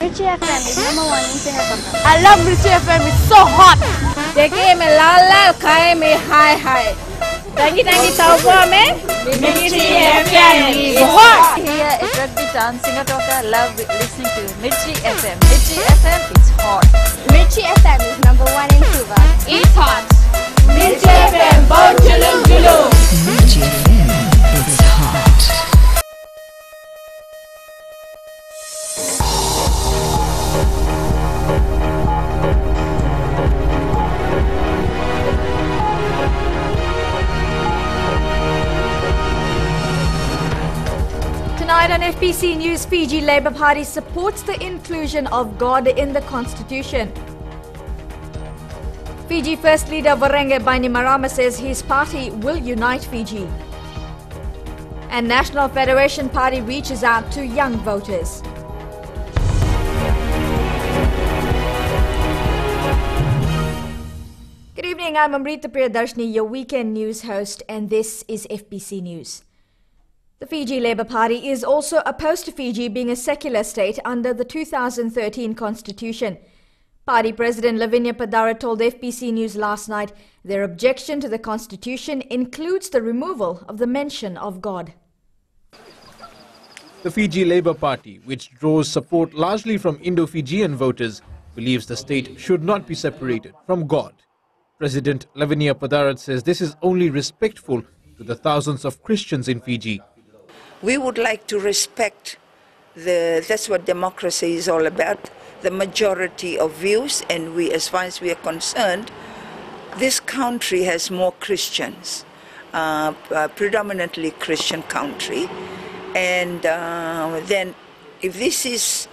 Mirchi FM is #1 in Singapore. I love Mirchi FM, it's so hot. देखिए मैं लाल लाल खाए में हाय हाय टंगी टंगी ताऊबा में मिर्ची FM बहुत Here at Rugby Town, Singapore, love listening to Mirchi FM. Mirchi FM is hot. Mirchi FM is #1 in Suva. It's hot. मिर्ची FM बहुत जुलूम जुलूम Mirchi FM, it's hot. Tonight on FBC News, Fiji Labour Party supports the inclusion of God in the Constitution. FijiFirst leader Varenge Bainimarama says his party will unite Fiji. And National Federation Party reaches out to young voters. Good evening, I'm Amrita Priyadarshini, your weekend news host, and this is FBC News. The Fiji Labour Party is also opposed to Fiji being a secular state under the 2013 Constitution. Party President Lavinia Padara told FBC News last night their objection to the Constitution includes the removal of the mention of God. The Fiji Labour Party, which draws support largely from Indo-Fijian voters, believes the state should not be separated from God. President Lavinia Padara says this is only respectful to the thousands of Christians in Fiji. We would like to respect that's what democracy is all about, the majority of views, and we, as far as we are concerned, this country has more Christians, predominantly Christian country, and then if this is,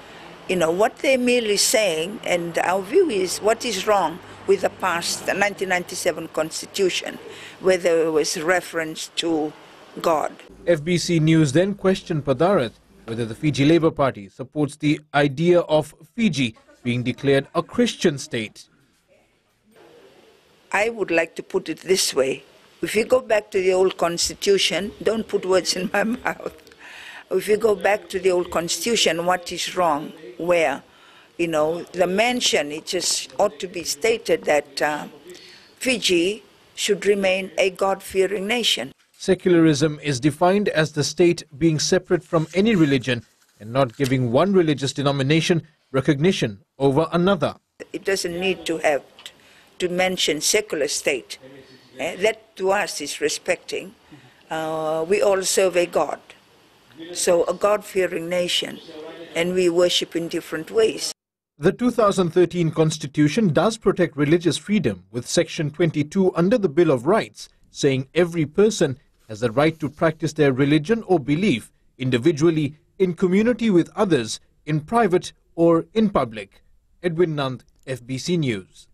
what they're merely saying, and our view is what is wrong with the past, the 1997 Constitution, where there was reference to God. FBC News then questioned Padarat whether the Fiji Labour Party supports the idea of Fiji being declared a Christian state. I would like to put it this way. If you go back to the old Constitution, don't put words in my mouth. If you go back to the old Constitution, what is wrong? Where? The mention, it just ought to be stated that Fiji should remain a God-fearing nation. Secularism is defined as the state being separate from any religion and not giving one religious denomination recognition over another. It doesn't need to have to mention secular state. That to us is respecting. We all serve a God, so a God-fearing nation, and we worship in different ways. The 2013 Constitution does protect religious freedom with Section 22 under the Bill of Rights, saying every person has the right to practice their religion or belief individually, in community with others, in private or in public. Edwin Nand, FBC News.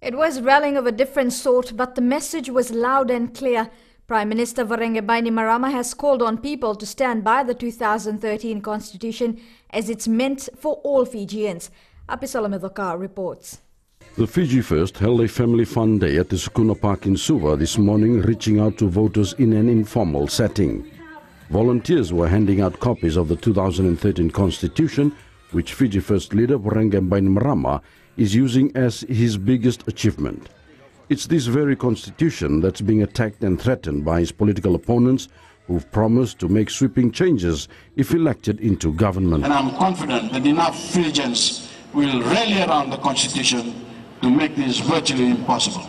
It was rallying of a different sort, but the message was loud and clear. Prime Minister Varenge Bainimarama has called on people to stand by the 2013 Constitution as it's meant for all Fijians. Apisalame Dhokar reports. The FijiFirst held a family fun day at the Sukuna Park in Suva this morning, reaching out to voters in an informal setting. Volunteers were handing out copies of the 2013 Constitution, which FijiFirst leader Varenge Bainimarama is using as his biggest achievement. It's this very Constitution that's being attacked and threatened by his political opponents, who've promised to make sweeping changes if elected into government. And I'm confident that enough Fijians will rally around the Constitution to make this virtually impossible,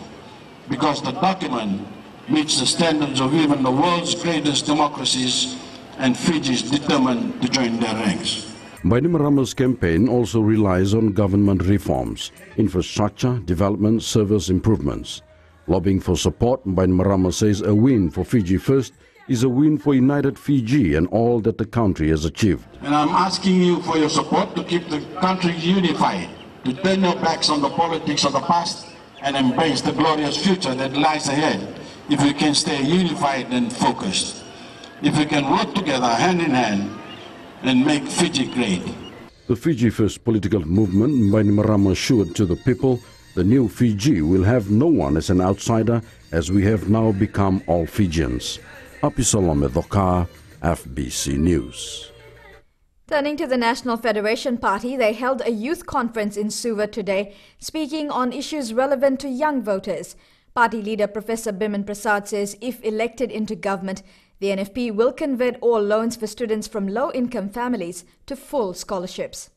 because the document meets the standards of even the world's greatest democracies, and Fiji is determined to join their ranks. Bainimarama's campaign also relies on government reforms, infrastructure, development, service improvements. Lobbying for support, Bainimarama says a win for FijiFirst is a win for united Fiji and all that the country has achieved. And I'm asking you for your support to keep the country unified, to turn your backs on the politics of the past and embrace the glorious future that lies ahead if we can stay unified and focused. If we can work together hand in hand and make Fiji great. The FijiFirst political movement, Bainimarama assured to the people, the new Fiji will have no one as an outsider, as we have now become all Fijians. Apisalame Dhokar, FBC News. Turning to the National Federation Party, they held a youth conference in Suva today, speaking on issues relevant to young voters. Party leader Professor Biman Prasad says if elected into government, the NFP will convert all loans for students from low-income families to full scholarships.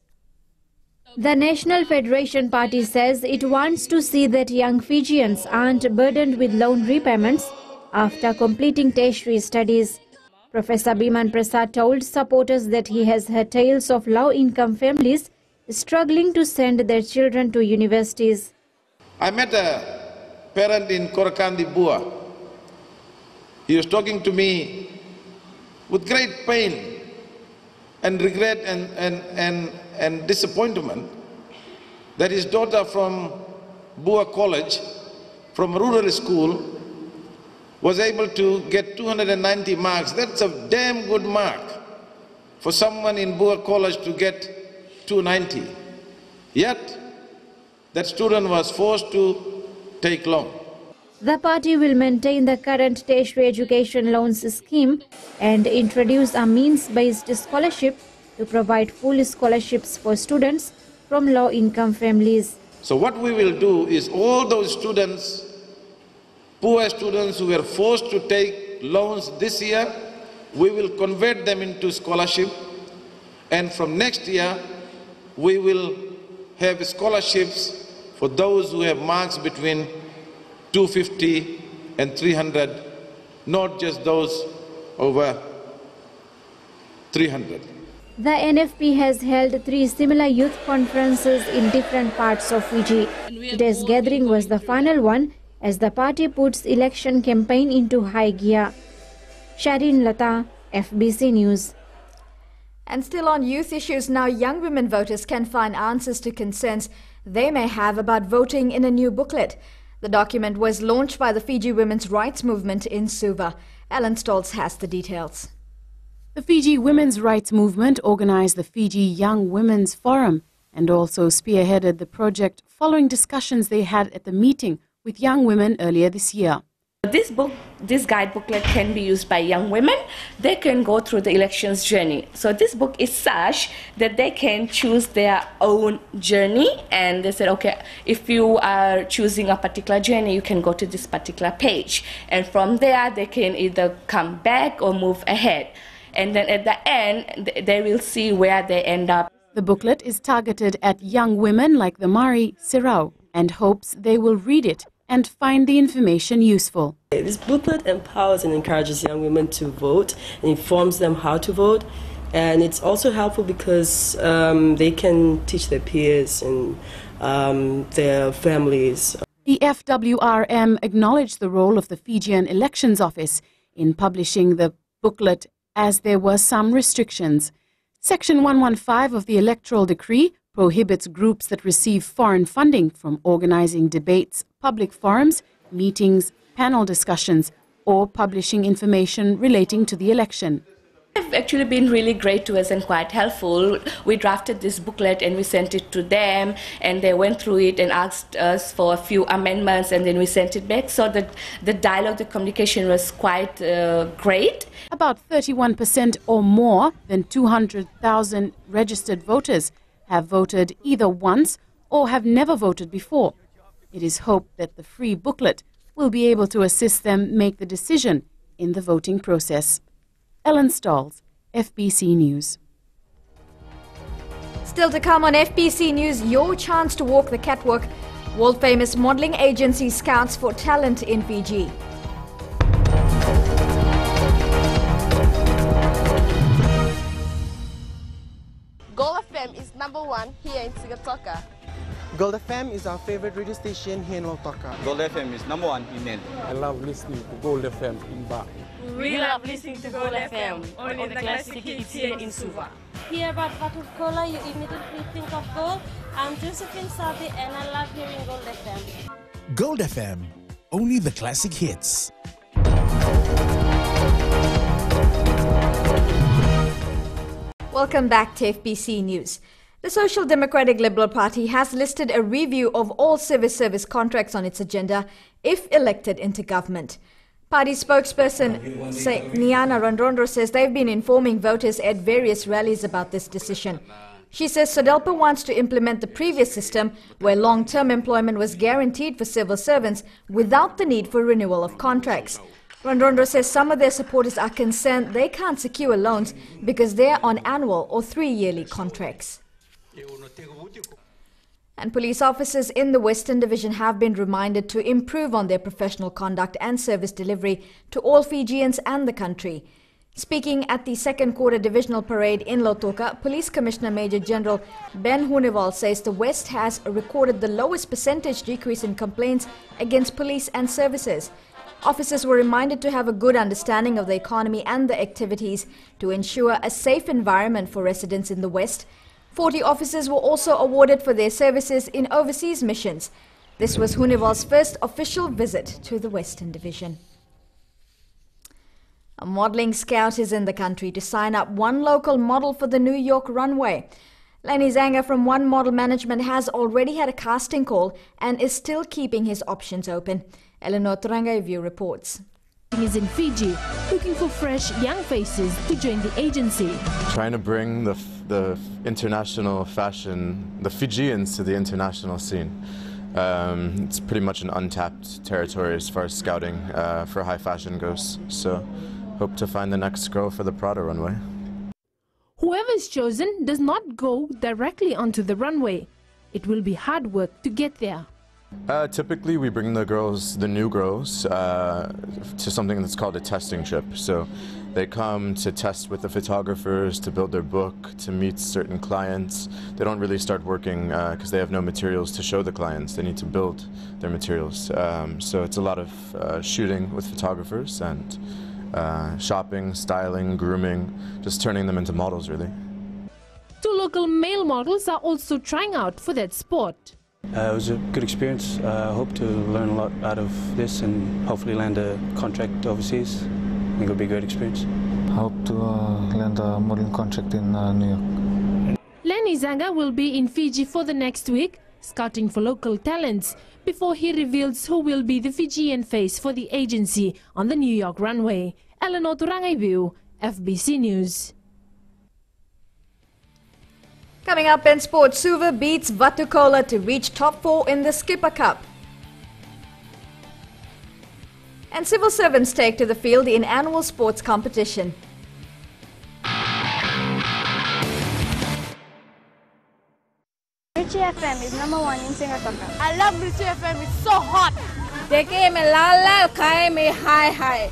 The National Federation Party says it wants to see that young Fijians aren't burdened with loan repayments after completing tertiary studies. Professor Biman Prasad told supporters that he has heard tales of low-income families struggling to send their children to universities. I met a parent in Korakandi, Bua. He was talking to me with great pain and regret and disappointment that his daughter from Bua College, from a rural school, was able to get 290 marks. That's a damn good mark for someone in Bua College to get 290. Yet, that student was forced to take loan. The party will maintain the current tertiary education loans scheme and introduce a means-based scholarship to provide full scholarships for students from low-income families. So what we will do is all those students, poor students who were forced to take loans this year, we will convert them into scholarship, and from next year we will have scholarships for those who have marks between 250 and 300, not just those over 300. The NFP has held 3 similar youth conferences in different parts of Fiji. Today's gathering was the final one as the party puts election campaign into high gear. Sharin Lata, FBC News. And still on youth issues, now young women voters can find answers to concerns they may have about voting in a new booklet. The document was launched by the Fiji Women's Rights Movement in Suva. Alan Stoltz has the details. The Fiji Women's Rights Movement organized the Fiji Young Women's Forum and also spearheaded the project following discussions they had at the meeting with young women earlier this year. This guide booklet can be used by young women. They can go through the elections journey. So this book is such that they can choose their own journey, and they said, okay, if you are choosing a particular journey, you can go to this particular page. And from there, they can either come back or move ahead. And then at the end, they will see where they end up. The booklet is targeted at young women like the Mari Sirau and hopes they will read it and find the information useful. This booklet empowers and encourages young women to vote and informs them how to vote. And it's also helpful because they can teach their peers and their families. The FWRM acknowledged the role of the Fijian Elections Office in publishing the booklet as there were some restrictions. Section 115 of the Electoral Decree prohibits groups that receive foreign funding from organizing debates, public forums, meetings, panel discussions, or publishing information relating to the election. They've actually been really great to us and quite helpful. We drafted this booklet and we sent it to them, and they went through it and asked us for a few amendments, and then we sent it back. So that the dialogue, the communication was quite great. About 31% or more than 200,000 registered voters have voted either once or have never voted before. It is hoped that the free booklet will be able to assist them make the decision in the voting process. Ellen Stalls, FBC News. Still to come on FBC News, your chance to walk the catwalk. World-famous modeling agency scouts for talent in Fiji. Gold FM is #1 here in Sigatoka. Gold FM is our favorite radio station here in Lautoka. Gold FM is #1 in Nel. I love listening to Gold FM in Ba. We love listening to Gold FM, only the classic hits here in Suva. Hear about Batu Cola, you immediately think of gold. I'm Josephine Sadi and I love hearing Gold FM. Gold FM, only the classic hits. Welcome back to FBC News. The Social Democratic Liberal Party has listed a review of all civil service contracts on its agenda if elected into government. Party spokesperson Niana Rondrondo says they've been informing voters at various rallies about this decision. She says SODELPA wants to implement the previous system where long-term employment was guaranteed for civil servants without the need for renewal of contracts. Rondrondo says some of their supporters are concerned they can't secure loans because they are on annual or 3-yearly contracts. And police officers in the Western Division have been reminded to improve on their professional conduct and service delivery to all Fijians and the country. Speaking at the second quarter divisional parade in Lautoka, Police Commissioner Major General Ben Hunival says the West has recorded the lowest percentage decrease in complaints against police and services. Officers were reminded to have a good understanding of the economy and the activities to ensure a safe environment for residents in the West. 40 officers were also awarded for their services in overseas missions. This was Hunival's first official visit to the Western Division. A modelling scout is in the country to sign up one local model for the New York runway. Lenny Zanga from One Model Management has already had a casting call and is still keeping his options open. Eleanor Turangaivu reports. Is in Fiji, looking for fresh young faces to join the agency. Trying to bring the international fashion, the Fijians to the international scene. It's pretty much an untapped territory as far as scouting for high fashion goes. So hope to find the next girl for the Prada runway. Whoever is chosen does not go directly onto the runway. It will be hard work to get there. Typically we bring the new girls to something that's called a testing trip. So they come to test with the photographers, to build their book, to meet certain clients. They don't really start working because they have no materials to show the clients. They need to build their materials. So it's a lot of shooting with photographers and shopping, styling, grooming, just turning them into models really. 2 local male models are also trying out for that sport. It was a good experience. I hope to learn a lot out of this and hopefully land a contract overseas. I think it'll be a great experience. I hope to land a modeling contract in New York. Lenny Zanga will be in Fiji for the next week, scouting for local talents, before he reveals who will be the Fijian face for the agency on the New York runway. Eleanor Turangaivu, FBC News. Coming up in sports, Suva beats Vatukola to reach top 4 in the Skipper Cup. And civil servants take to the field in annual sports competition. Mirchi FM is #1 in Singapore. I love Mirchi FM, it's so hot. Deke me lala kai me hi.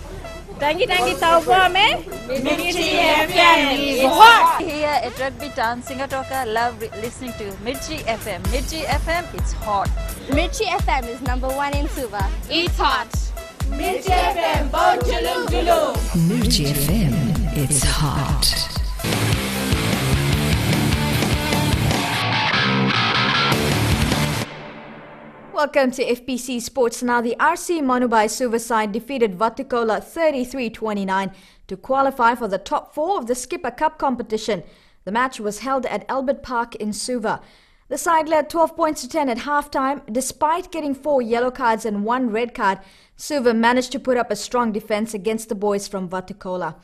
Tangi tau po me. Mirchi FM is hot. Here at Rugby Town, Singatoka love listening to Mirchi FM. Mirchi FM, it's hot. Mirchi FM is #1 in Suva. It's hot. Mirchi FM, bo julum. Mirchi FM, it's hot. Welcome to FBC Sports. Now, the RC Manubai Suva side defeated Vatukola 33-29 to qualify for the top 4 of the Skipper Cup competition. The match was held at Albert Park in Suva. The side led 12 points to 10 at halftime. Despite getting 4 yellow cards and 1 red card, Suva managed to put up a strong defense against the boys from Vatukola.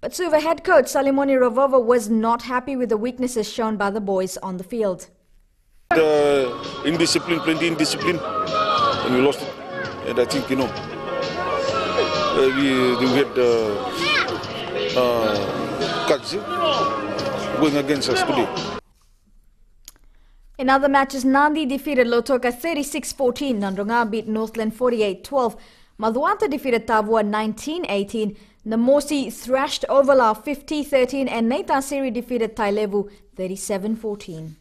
But Suva head coach Salimoni Rovova was not happy with the weaknesses shown by the boys on the field. Indiscipline, plenty indiscipline, and we lost it. And I think, we had cuts going against us today. In other matches, Nandi defeated Lautoka 36-14, Nandronga beat Northland 48-12, Maduanta defeated Tavua 19-18, Namosi thrashed Ovalau 50-13, and Neitasiri defeated Tailevu 37-14.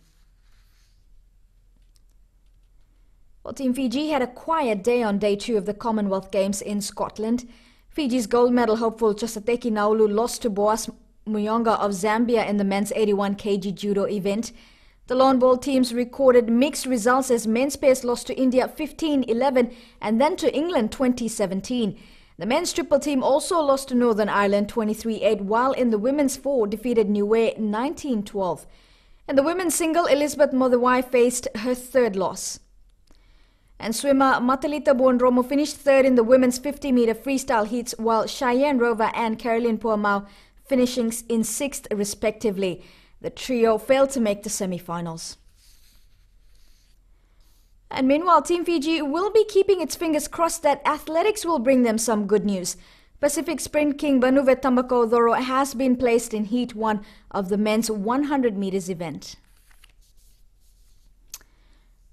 Well, Team Fiji had a quiet day on day 2 of the Commonwealth Games in Scotland. Fiji's gold medal hopeful Chosateki Naulu lost to Boas Muyonga of Zambia in the men's 81 kg judo event. The lawn ball teams recorded mixed results as men's pairs lost to India 15-11 and then to England 20-17. The men's triple team also lost to Northern Ireland 23-8, while in the women's 4 defeated Niue 19-12. In the women's single, Elizabeth Modewai faced her 3rd loss. And swimmer Matalita Bonromo finished third in the women's 50-meter freestyle heats, while Cheyenne Rover and Caroline Puamau finishing in sixth respectively. The trio failed to make the semi-finals. And meanwhile, Team Fiji will be keeping its fingers crossed that athletics will bring them some good news. Pacific Sprint King Banuvet Tambako Doro has been placed in Heat 1 of the men's 100 meters event.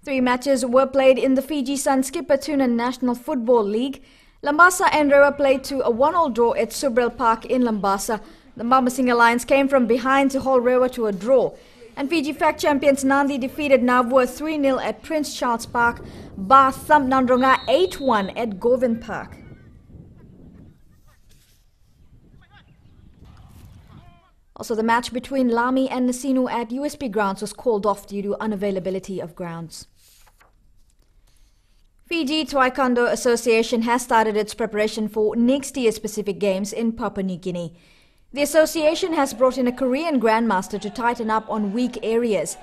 3 matches were played in the Fiji Sun Skipper Tuna National Football League. Lambasa and Rewa played to a 1-1 draw at Subrel Park in Lambasa. The Mamasinga Lions came from behind to hold Rewa to a draw. And Fiji FAC champions Nandi defeated Navua 3-0 at Prince Charles Park. Ba thumped Nandronga 8-1 at Govind Park. Also, the match between Lami and Nasinu at USP grounds was called off due to unavailability of grounds. Fiji Taekwondo Association has started its preparation for next year's Pacific Games in Papua New Guinea. The association has brought in a Korean grandmaster to tighten up on weak areas.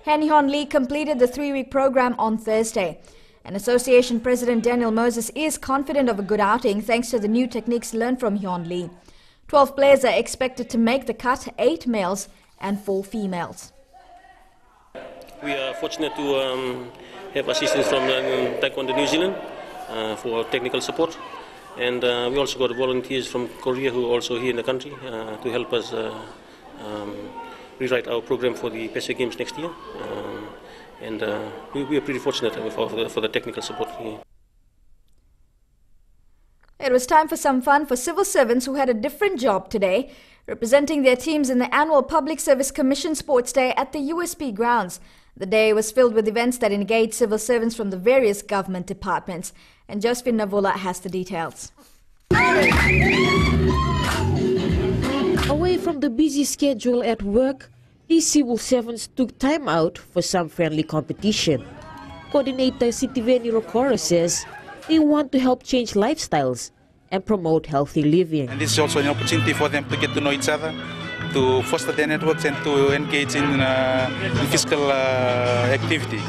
Han Lee completed the 3-week program on Thursday. And association president Daniel Moses is confident of a good outing thanks to the new techniques learned from Hyun Lee. 12 players are expected to make the cut, 8 males and 4 females. We are fortunate to have assistance from Taekwondo New Zealand for technical support. And we also got volunteers from Korea who are also here in the country to help us rewrite our program for the Pacific Games next year. We are pretty fortunate for the technical support here. It was time for some fun for civil servants who had a different job today, representing their teams in the annual Public Service Commission Sports Day at the USP grounds. The day was filled with events that engaged civil servants from the various government departments. And Josephine Navola has the details. Away from the busy schedule at work, these civil servants took time out for some friendly competition. Coordinator Sitiveni Rokora says they want to help change lifestyles and promote healthy living. And this is also an opportunity for them to get to know each other, to foster their networks and to engage in physical activity.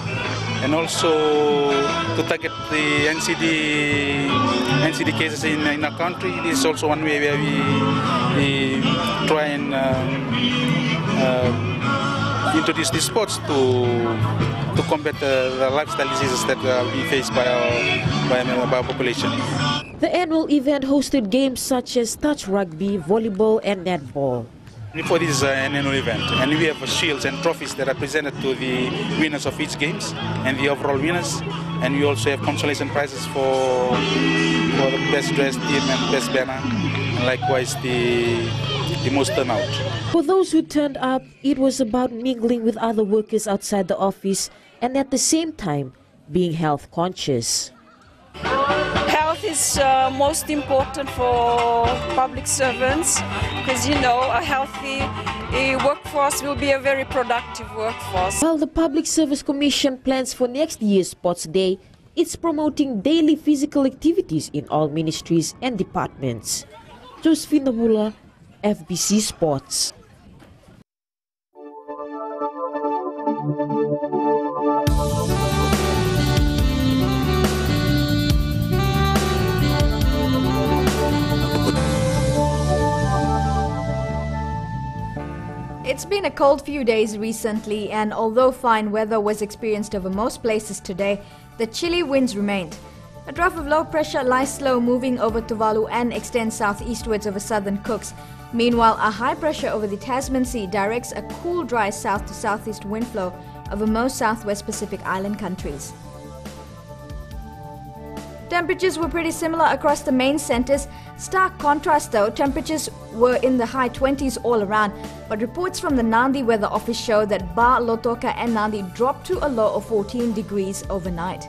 And also to target the NCD cases in our country. This is also one way where we try and introduce these sports to combat the lifestyle diseases that we face by our population. The annual event hosted games such as touch rugby, volleyball and netball. For this is an annual event, and we have shields and trophies that are presented to the winners of each games and the overall winners. And we also have consolation prizes for the best dressed team and best banner, and likewise the most turnout. For those who turned up, it was about mingling with other workers outside the office and at the same time being health conscious. Health is most important for public servants because, you know, a healthy workforce will be a very productive workforce. While the Public Service Commission plans for next year's Sports Day, it's promoting daily physical activities in all ministries and departments. Josephine Nabula, FBC Sports. It's been a cold few days recently, and although fine weather was experienced over most places today, the chilly winds remained. A trough of low pressure lies slow moving over Tuvalu and extends southeastwards over southern Cooks. Meanwhile, a high pressure over the Tasman Sea directs a cool, dry south to southeast wind flow over most southwest Pacific Island countries. Temperatures were pretty similar across the main centres. Stark contrast though, temperatures were in the high 20s all around, but reports from the Nandi Weather Office show that Ba, Lotoka and Nandi dropped to a low of 14 degrees overnight.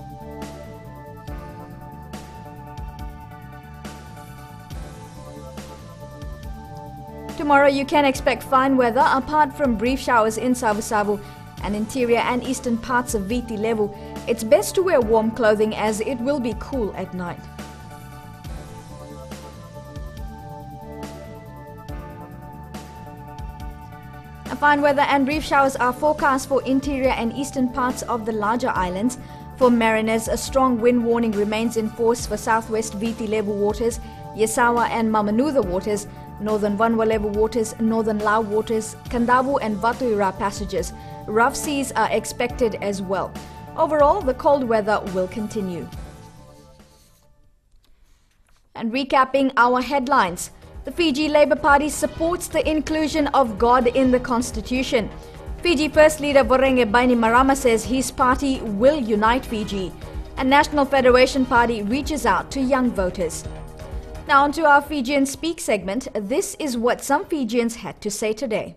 Tomorrow you can expect fine weather apart from brief showers in Savu-Savu and interior and eastern parts of Viti Levu. It's best to wear warm clothing as it will be cool at night. Fine weather and brief showers are forecast for interior and eastern parts of the larger islands, For mariners, a strong wind warning remains in force for southwest Viti level waters, Yesawa and Mamanutha waters, northern Vanwa level waters, northern Lao waters, Kandavu and Vatuira passages. Rough seas are expected as well. Overall, the cold weather will continue. And recapping our headlines, the Fiji Labour Party supports the inclusion of God in the Constitution. FijiFirst leader Vorenge Bainimarama says his party will unite Fiji. And National Federation Party reaches out to young voters. Now on to our Fijian Speak segment. This is what some Fijians had to say today.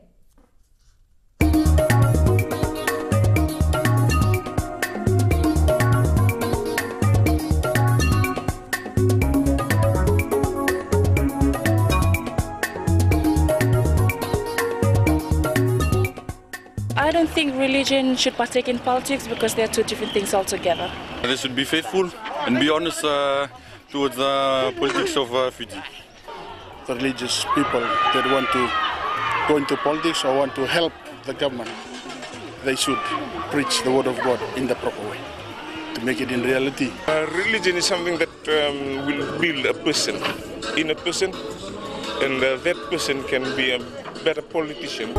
I don't think religion should partake in politics because they are two different things altogether. They should be faithful and be honest towards the politics of Fiji. The religious people that want to go into politics or want to help the government, they should preach the word of God in the proper way to make it in reality. Religion is something that will build a person in a person, and that person can be a better politician.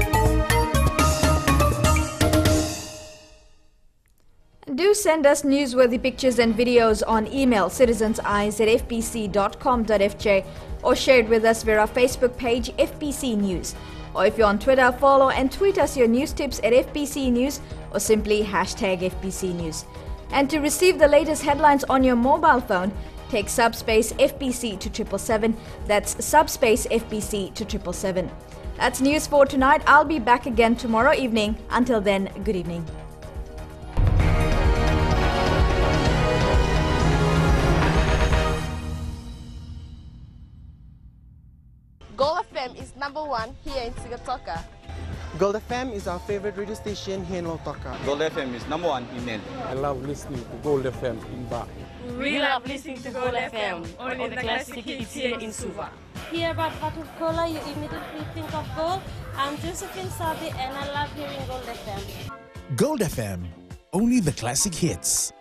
Do send us newsworthy pictures and videos on email citizenseyes@fbc.com.fj or share it with us via our Facebook page FBC News. Or if you're on Twitter, follow and tweet us your news tips at FBC News or simply #FBC News. And to receive the latest headlines on your mobile phone, take subspace FBC to 777. That's subspace FBC to 777. That's news for tonight. I'll be back again tomorrow evening. Until then, good evening. Gold FM is #1 here in Sigatoka. Gold FM is our favorite radio station here in Lautoka. Gold FM is #1 in Nel. I love listening to Gold FM in Ba. We love listening to Gold FM, only the classic hits here in Suva. Hear about Vatukola, you immediately think of gold. I'm Josephine Sadi and I love hearing Gold FM. Gold FM, only the classic hits.